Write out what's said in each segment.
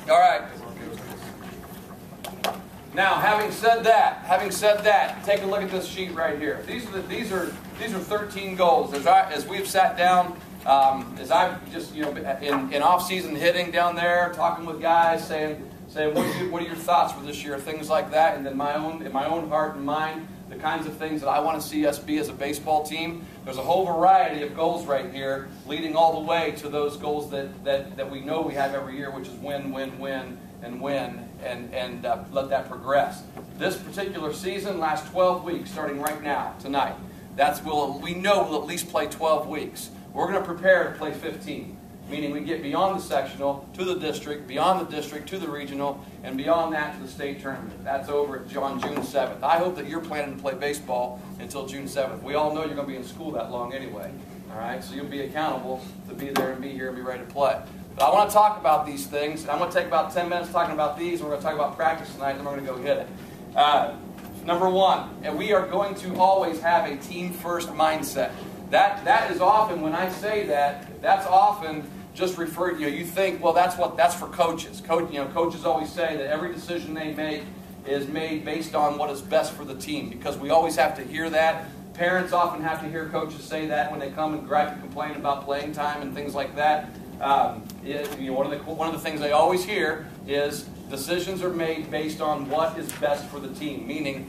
All right. Now, having said that, take a look at this sheet right here. These are 13 goals. As we've sat down, as I've just in off-season hitting down there, talking with guys, saying what are your thoughts for this year, things like that, and then in my own heart and mind, the kinds of things that I want to see us be as a baseball team. There's a whole variety of goals right here, leading all the way to those goals that we know we have every year, which is win, win, win, and win, and let that progress. This particular season lasts 12 weeks, starting right now, tonight. We know we'll at least play 12 weeks. We're going to prepare to play 15, meaning we get beyond the sectional to the district, beyond the district to the regional, and beyond that to the state tournament. That's over on June 7th. I hope that you're planning to play baseball until June 7th. We all know you're going to be in school that long anyway. All right, so you'll be accountable to be there and be here and be ready to play. But I want to talk about these things, and I'm going to take about 10 minutes talking about these, and we're going to talk about practice tonight, and then we're going to go hit it. Number one, and we are going to always have a team-first mindset. That is often, when I say that, that's often just referred, you think, well, that's for coaches. Coaches always say that every decision they make is made based on what is best for the team, because we always have to hear that. Parents often have to hear coaches say that when they come and gripe and complain about playing time and things like that. One of the things they always hear is decisions are made based on what is best for the team, meaning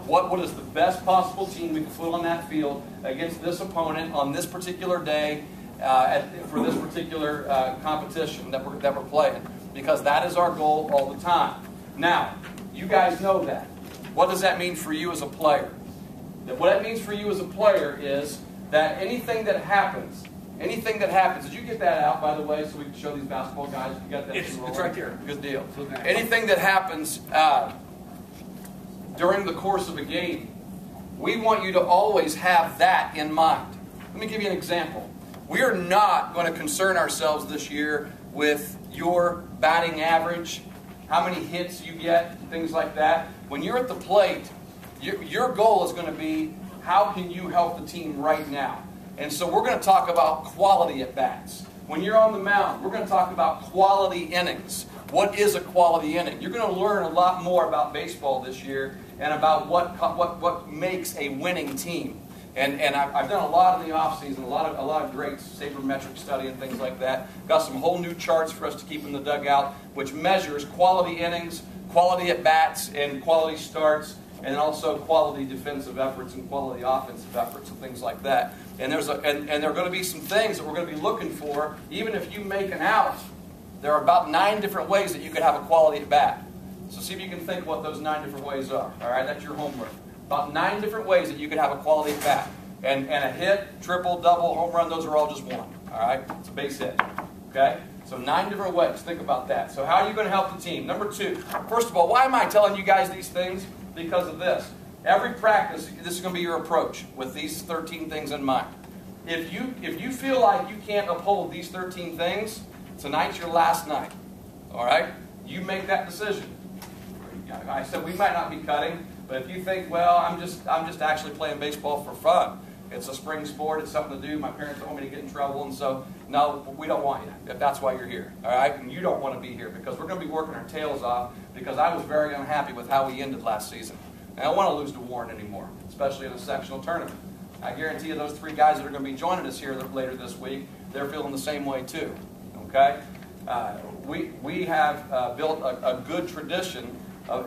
what is the best possible team we can put on that field against this opponent on this particular day for this particular competition that we're playing, because that is our goal all the time. Now, you guys know that. What does that mean for you as a player? What it means for you as a player is that anything that happens, did you get that out, by the way, so we can show these basketball guys? You got that? It's right there. Good deal. Anything that happens during the course of a game, we want you to always have that in mind. Let me give you an example. We are not going to concern ourselves this year with your batting average, how many hits you get, things like that. When you're at the plate, your goal is going to be, how can you help the team right now? And so we're going to talk about quality at bats. When you're on the mound, we're going to talk about quality innings. What is a quality inning? You're going to learn a lot more about baseball this year and about what makes a winning team. And I've done a lot in the off season, a lot of great sabermetric study and things like that. Got some whole new charts for us to keep in the dugout, which measures quality innings, quality at bats, and quality starts, and also quality defensive efforts and quality offensive efforts and things like that. And there are going to be some things that we're going to be looking for. Even if you make an out, there are about 9 different ways that you could have a quality at bat. So see if you can think what those 9 different ways are. All right, that's your homework. About 9 different ways that you could have a quality at bat. And a hit, triple, double, home run, those are all just one. All right, it's a base hit. Okay, so 9 different ways. Think about that. So how are you going to help the team? Number 2, first of all, why am I telling you guys these things? Because of this. Every practice, this is going to be your approach with these 13 things in mind. If you feel like you can't uphold these 13 things, tonight's your last night. All right? You make that decision. I said we might not be cutting, but if you think, well, I'm just actually playing baseball for fun. It's a spring sport. It's something to do. My parents don't want me to get in trouble, and so no, we don't want you. If that's why you're here, all right? And you don't want to be here because we're going to be working our tails off. Because I was very unhappy with how we ended last season. And I don't want to lose to Warren anymore, especially in a sectional tournament. I guarantee you those 3 guys that are going to be joining us here later this week, they're feeling the same way too. Okay? We have built a good tradition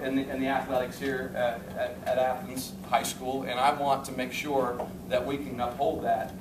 in the athletics here at Athens High School, and I want to make sure that we can uphold that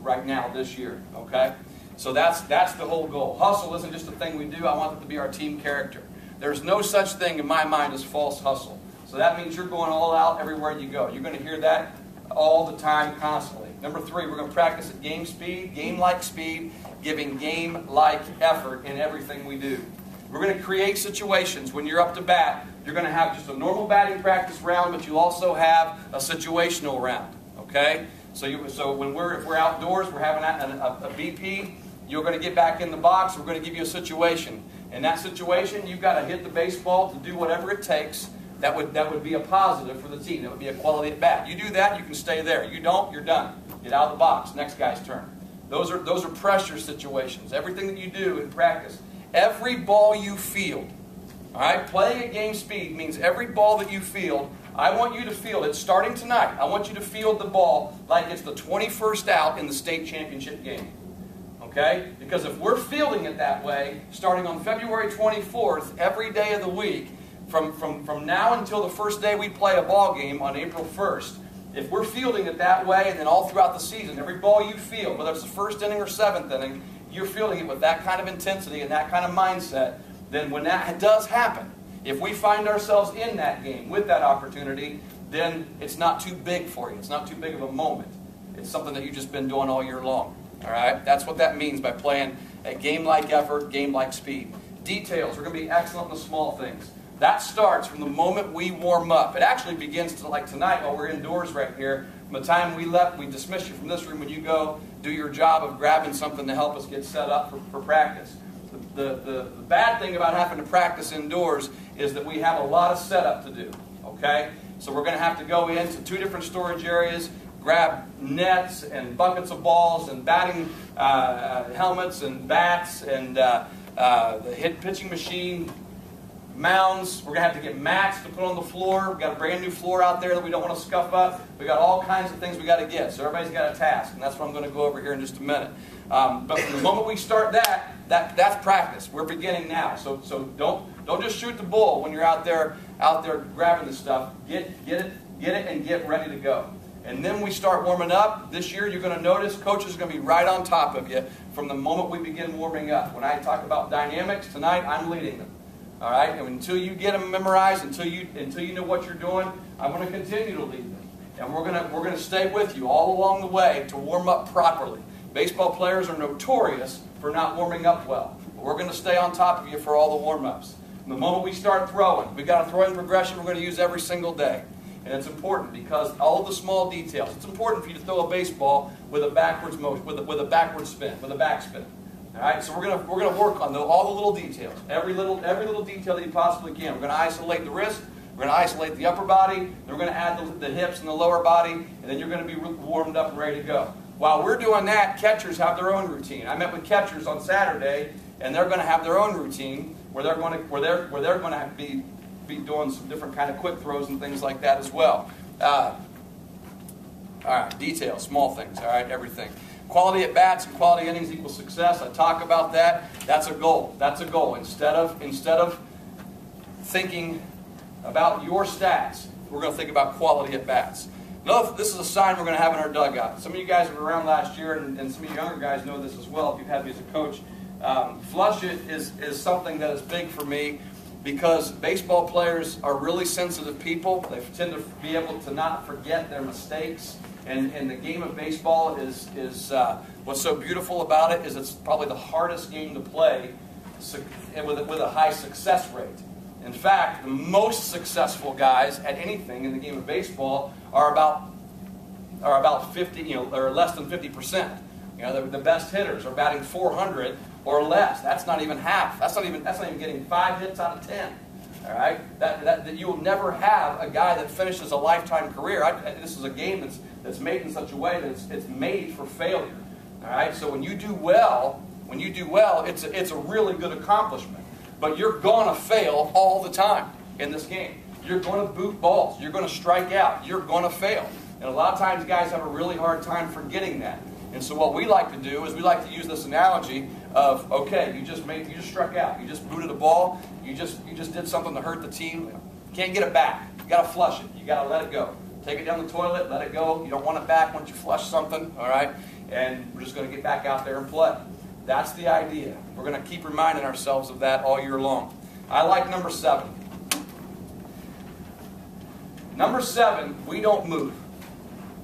right now this year. Okay? So that's the whole goal. Hustle isn't just a thing we do. I want it to be our team character. There's no such thing in my mind as false hustle. So that means you're going all out everywhere you go. You're going to hear that all the time, constantly. Number 3, we're going to practice at game speed, game-like speed, giving game-like effort in everything we do. We're going to create situations. When you're up to bat, you're going to have just a normal batting practice round, but you'll also have a situational round. Okay? So if we're outdoors, we're having a BP, you're going to get back in the box, we're going to give you a situation. In that situation, you've got to hit the baseball to do whatever it takes. That would be a positive for the team. That would be a quality at bat. You do that, you can stay there. You don't, you're done. Get out of the box. Next guy's turn. Those are pressure situations. Everything that you do in practice every ball you field, all right, playing at game speed means every ball that you field, I want you to field it starting tonight. I want you to field the ball like it's the 21st out in the state championship game. Okay? Because if we're fielding it that way, starting on February 24th, every day of the week, from now until the first day we play a ball game on April 1st, if we're fielding it that way and then all throughout the season, every ball you field, whether it's the first inning or seventh inning, you're fielding it with that kind of intensity and that kind of mindset, then when that does happen, if we find ourselves in that game with that opportunity, then it's not too big for you. It's not too big of a moment. It's something that you've just been doing all year long. All right? That's what that means by playing a game-like effort, game-like speed. Details. We're going to be excellent in the small things. That starts from the moment we warm up. It actually begins to, like tonight while we're indoors right here. From the time we dismiss you from this room when you go do your job of grabbing something to help us get set up for practice. The bad thing about having to practice indoors is that we have a lot of setup to do. Okay? So we're going to have to go into 2 different storage areas, grab nets and buckets of balls and batting helmets and bats and the pitching machine, mounds. We're going to have to get mats to put on the floor. We've got a brand new floor out there that we don't want to scuff up. We've got all kinds of things we got to get. So everybody's got a task, and that's what I'm going to go over here in just a minute. But from the moment we start that's practice. We're beginning now. So don't just shoot the bull when you're out there grabbing the stuff. Get it, and get ready to go. And then we start warming up. This year, you're going to notice coaches are going to be right on top of you from the moment we begin warming up. When I talk about dynamics tonight, I'm leading them. All right, and until you get them memorized, until you know what you're doing, I'm going to continue to lead them, and we're going to stay with you all along the way to warm up properly. Baseball players are notorious for not warming up well, but we're going to stay on top of you for all the warm-ups. From the moment we start throwing, we've got a throwing progression we're going to use every single day, and it's important because all of the small details. It's important for you to throw a baseball with a backwards motion, with a backward spin, with a backspin. All right, so we're gonna work on all the little details, every little detail that you possibly can. We're gonna isolate the wrist, we're gonna isolate the upper body, then we're gonna add the hips and the lower body, and then you're gonna be warmed up and ready to go. While we're doing that, catchers have their own routine. I met with catchers on Saturday, and they're gonna have their own routine where they're gonna be doing some different kind of quick throws and things like that as well. All right, details, small things. All right, everything. Quality at bats and quality innings equals success. I talk about that. That's a goal. That's a goal. Instead of thinking about your stats, we're going to think about quality at bats. This is a sign we're going to have in our dugout. Some of you guys were around last year, and some of you younger guys know this as well if you've had me as a coach. Flush it is something that is big for me because baseball players are really sensitive people. They tend to be able to not forget their mistakes. And the game of baseball is what's so beautiful about it is it's probably the hardest game to play with a high success rate. In fact, the most successful guys at anything in the game of baseball are about 50, or less than 50%. The best hitters are batting 400 or less. That's not even half. That's not even getting 5 hits out of 10. All right, that you will never have a guy that finishes a lifetime career. This is a game that's made in such a way that it's made for failure. All right, so when you do well, it's a really good accomplishment. But you're going to fail all the time in this game. You're going to boot balls. You're going to strike out. You're going to fail. And a lot of times guys have a really hard time forgetting that. And so what we like to do is we like to use this analogy of, okay, you just struck out. You just booted a ball. You just did something to hurt the team. You can't get it back. You got to flush it. You got to let it go. Take it down the toilet, let it go. You don't want it back once you flush something, all right? And we're just going to get back out there and play. That's the idea. We're going to keep reminding ourselves of that all year long. I like number 7. Number 7, we don't move.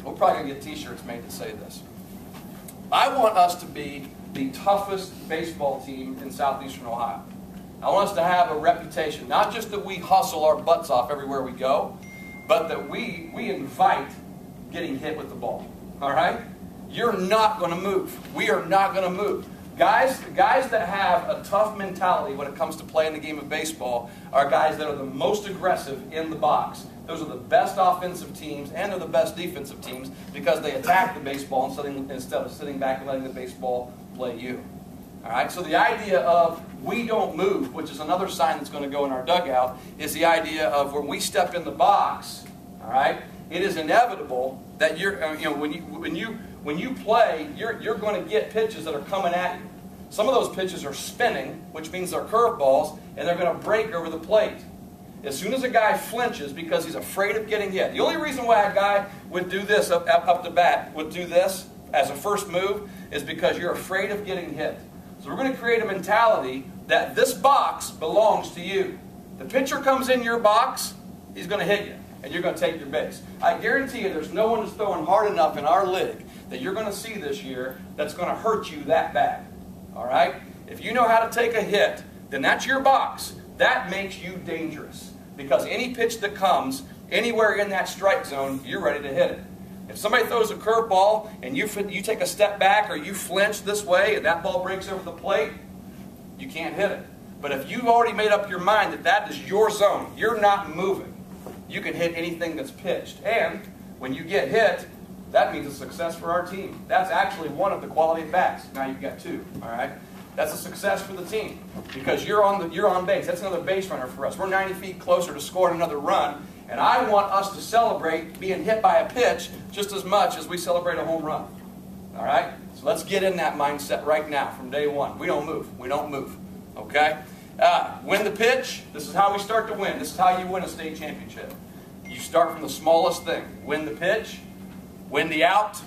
We're probably going to get t-shirts made that say this. I want us to be the toughest baseball team in southeastern Ohio. I want us to have a reputation, not just that we hustle our butts off everywhere we go, but that we invite getting hit with the ball. All right? You're not going to move. We are not going to move. Guys that have a tough mentality when it comes to playing the game of baseball are guys that are the most aggressive in the box. Those are the best offensive teams and they're the best defensive teams because they attack the baseball instead of sitting back and letting the baseball play you. All right, so the idea of we don't move, which is another sign that's going to go in our dugout, is the idea of when we step in the box. All right, it is inevitable that when you play, you're going to get pitches that are coming at you. Some of those pitches are spinning, which means they're curveballs, and they're going to break over the plate. As soon as a guy flinches because he's afraid of getting hit, the only reason why a guy would do this up the bat, would do this as a first move, is because you're afraid of getting hit. So we're going to create a mentality that this box belongs to you. The pitcher comes in your box, he's going to hit you, and you're going to take your base. I guarantee you there's no one that's throwing hard enough in our league that you're going to see this year that's going to hurt you that bad. All right? If you know how to take a hit, then that's your box. That makes you dangerous. Because any pitch that comes anywhere in that strike zone, you're ready to hit it. If somebody throws a curveball and you take a step back or you flinch this way and that ball breaks over the plate, you can't hit it. But if you've already made up your mind that that is your zone, you're not moving, you can hit anything that's pitched. And when you get hit, that means a success for our team. That's actually one of the quality at bats. Now you've got two, all right? That's a success for the team because you're on base. That's another base runner for us. We're 90 feet closer to scoring another run, and I want us to celebrate being hit by a pitch just as much as we celebrate a home run. All right? So let's get in that mindset right now from day one. We don't move. We don't move. Okay? Win the pitch. This is how we start to win. This is how you win a state championship. You start from the smallest thing. Win the pitch, win the out,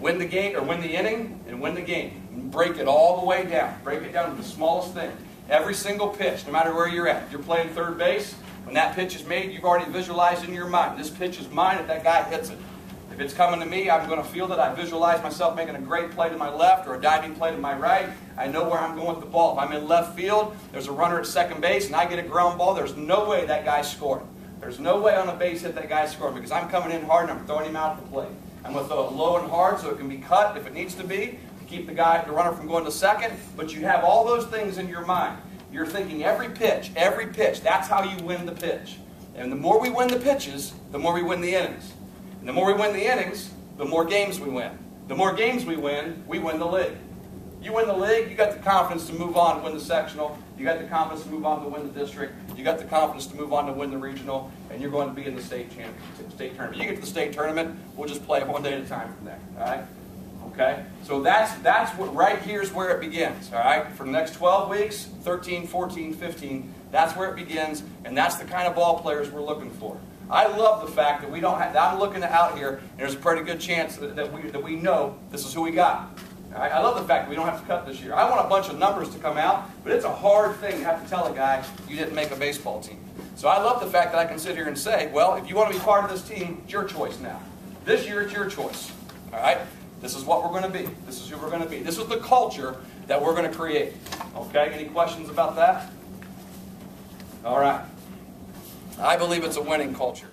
win the game, or win the inning, and win the game. Break it all the way down. Break it down to the smallest thing. Every single pitch, no matter where you're at. If you're playing third base, when that pitch is made, you've already visualized in your mind. This pitch is mine if that guy hits it. If it's coming to me, I'm going to field it. I visualize myself making a great play to my left or a diving play to my right. I know where I'm going with the ball. If I'm in left field, there's a runner at second base, and I get a ground ball, there's no way that guy's scoring. There's no way on a base hit that guy's scoring because I'm coming in hard and I'm throwing him out at the plate. I'm going to throw it low and hard so it can be cut if it needs to be. Keep the runner from going to second, but you have all those things in your mind. You're thinking every pitch, that's how you win the pitch. And the more we win the pitches, the more we win the innings. And the more we win the innings, the more games we win. The more games we win the league. You win the league, you got the confidence to move on and win the sectional. You got the confidence to move on to win the district. You got the confidence to move on to win the regional, and you're going to be in the state tournament. You get to the state tournament, we'll just play one day at a time from there. All right? Okay? So that's what right here's where it begins. All right? For the next 12 weeks, 13, 14, 15, that's where it begins, and that's the kind of ball players we're looking for. I love the fact that we don't have, I'm looking out here, and there's a pretty good chance that we know this is who we got. All right? I love the fact that we don't have to cut this year. I want a bunch of numbers to come out, but it's a hard thing to have to tell a guy you didn't make a baseball team. So I love the fact that I can sit here and say, well, if you want to be part of this team, it's your choice now. This year, it's your choice. All right? This is what we're going to be. This is who we're going to be. This is the culture that we're going to create. Okay? Any questions about that? All right. I believe it's a winning culture.